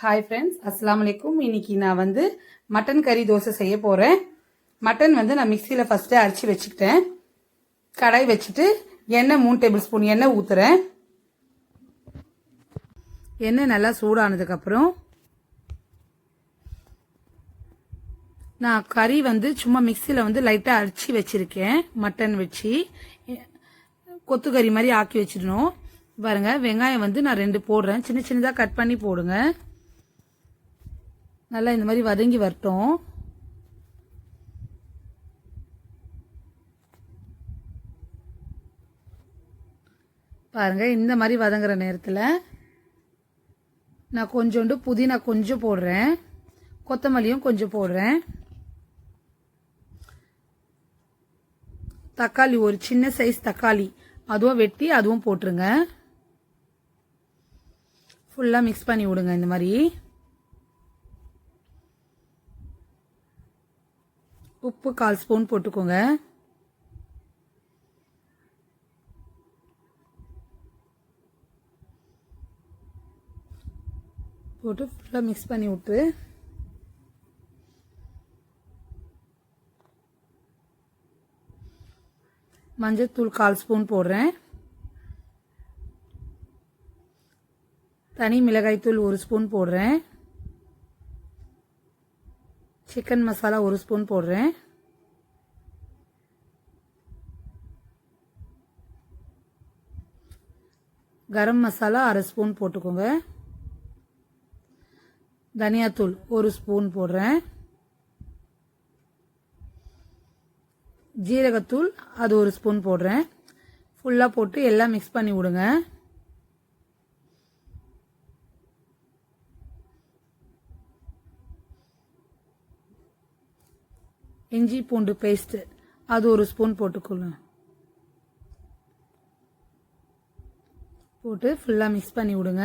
Hi friends, அஸ்ஸலாமு அலைக்கும். இன்னைக்கு நான் மட்டன் கறி தோசை செய்ய போகிறேன். மட்டன் நான் மிக்சியில் ஃபஸ்ட்டு அரைச்சி வச்சுக்கிட்டேன். கடாய் வச்சுட்டு எண்ணெய் 3 டேபிள் ஸ்பூன் எண்ணெய் ஊற்றுறேன். எண்ணெய் நல்லா சூடானதுக்கப்புறம் நான் கறி சும்மா மிக்சியில் லைட்டாக அரைச்சி வச்சுருக்கேன். மட்டன் வச்சு கொத்துக்கறி மாதிரி ஆக்கி வச்சிடணும். பாருங்க, வெங்காயம் நான் 2 போடுறேன். சின்ன சின்னதாக கட் பண்ணி போடுங்க. நல்லா இந்த மாதிரி வதங்கி வரட்டும். பாருங்க, இந்த மாதிரி வதங்குற நேரத்தில் நான் கொஞ்சோண்டு புதினா கொஞ்சம் போடுறேன், கொத்தமல்லியும் கொஞ்சம் போடுறேன். தக்காளி ஒரு சின்ன சைஸ் தக்காளி அதுவும் வெட்டி அதுவும் போட்டுருங்க. ஃபுல்லாக மிக்ஸ் பண்ணி விடுங்க. இந்த மாதிரி உப்பு 1/4 ஸ்பூன் போட்டுக்கோங்க. போட்டு ஃபுல்லாக மிக்ஸ் பண்ணி விட்டு மஞ்சள்தூள் 1/4 ஸ்பூன் போடுறேன். தனி மிளகாய்த்தூள் 1 ஸ்பூன் போடுறேன். சிக்கன் மசாலா 1 ஸ்பூன் போடுறேன். கரம் மசாலா 1/2 ஸ்பூன் போட்டுக்கோங்க. தனியாத்தூள் 1 ஸ்பூன் போடுறேன். ஜீரகத்தூள் அது 1 ஸ்பூன் போடுறேன். ஃபுல்லாக போட்டு எல்லாம் மிக்ஸ் பண்ணி விடுங்க. இஞ்சி பூண்டு பேஸ்ட் அது 1 ஸ்பூன் போட்டுக்கொள்ளுங்க. போட்டு ஃபுல்லாக மிக்ஸ் பண்ணி விடுங்க.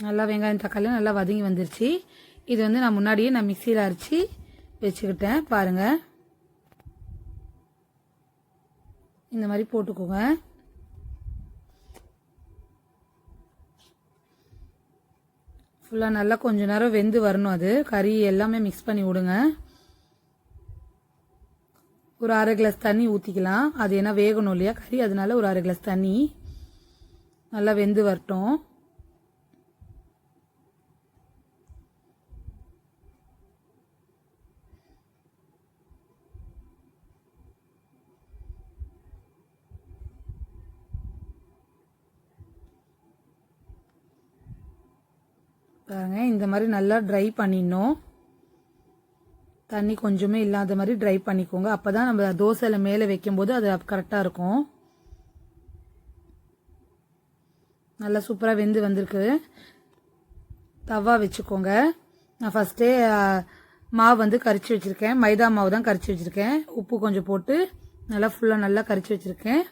நல்லா வெங்காயம் தக்காளி நல்லா வதங்கி வந்துருச்சு. இது நான் முன்னாடியே மிக்சியில் அரைச்சி வச்சுக்கிட்டேன். பாருங்கள், இந்த மாதிரி போட்டுக்கோங்க. ஃபுல்லாக நல்லா கொஞ்ச நேரம் வெந்து வரணும். அது கறி எல்லாமே மிக்ஸ் பண்ணி விடுங்க. ஒரு 1/2 கிளாஸ் தண்ணி ஊற்றிக்கலாம். அது ஏன்னா வேகணும் இல்லையா கறி, அதனால ஒரு 1/2 கிளாஸ் தண்ணி நல்லா வெந்து வரட்டும். பாருங்க, இந்த மாதிரி நல்லா ட்ரை பண்ணிடணும். தண்ணி கொஞ்சமே இல்லாத மாதிரி ட்ரை பண்ணிக்கோங்க. அப்போ தான் நம்ம தோசையில் மேலே வைக்கும்போது அது கரெக்டாக இருக்கும். நல்லா சூப்பராக வெந்து வந்திருக்கு. தவா வச்சுக்கோங்க. நான் ஃபஸ்ட்டே மாவு கரைச்சி வச்சுருக்கேன். மைதா மாவு தான் கரைச்சி வச்சுருக்கேன். உப்பு கொஞ்சம் போட்டு நல்லா ஃபுல்லாக நல்லா கரைச்சி வச்சுருக்கேன்.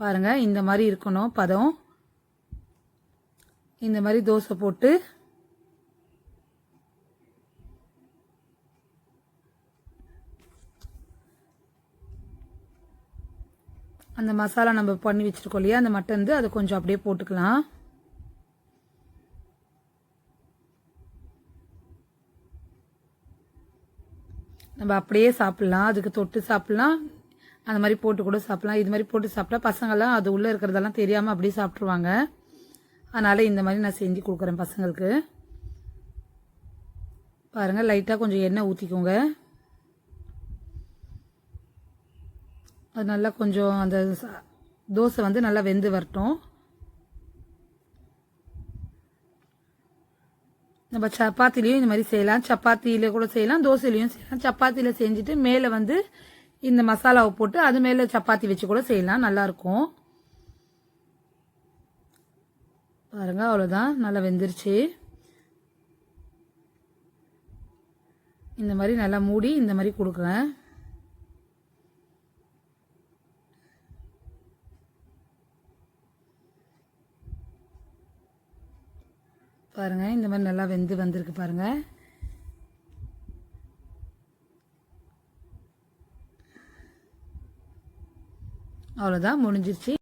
பாருங்கள், இந்த மாதிரி இருக்கணும் பதம். இந்த மாதிரி தோசை போட்டு அந்த மசாலா நம்ம பண்ணி வச்சுருக்கோம் இல்லையா, அந்த மட்டன் அதை கொஞ்சம் அப்படியே போட்டுக்கலாம். நம்ம அப்படியே சாப்பிட்லாம், அதுக்கு தொட்டு சாப்பிட்லாம், அந்த மாதிரி போட்டு கூட சாப்பிட்லாம். இது மாதிரி போட்டு சாப்பிட்டா பசங்கள்லாம் அது உள்ளே இருக்கிறதெல்லாம் தெரியாமல் அப்படியே சாப்பிட்ருவாங்க. அதனால் இந்த மாதிரி நான் செஞ்சு கொடுக்குறேன் பசங்களுக்கு. பாருங்கள், லைட்டாக கொஞ்சம் எண்ணெய் ஊற்றிக்கோங்க. அது நல்லா கொஞ்சம் அந்த தோசை நல்லா வெந்து வரட்டும். நம்ம சப்பாத்திலையும் இந்த மாதிரி செய்யலாம். சப்பாத்தியில் கூட செய்யலாம், தோசையிலையும் செய்யலாம். சப்பாத்தியில் செஞ்சுட்டு மேலே இந்த மசாலாவை போட்டு அது மேலே சப்பாத்தி வச்சு கூட செய்யலாம், நல்லாயிருக்கும். பாருங்க, அவ்வளோதான், நல்லா வெந்துருச்சு. இந்த மாதிரி நல்லா மூடி இந்த மாதிரி கொடுக்குறேன். பாருங்கள், இந்த மாதிரி நல்லா வெந்து வந்திருக்கு பாருங்கள். அவ்வளோதான் முடிஞ்சிருச்சு.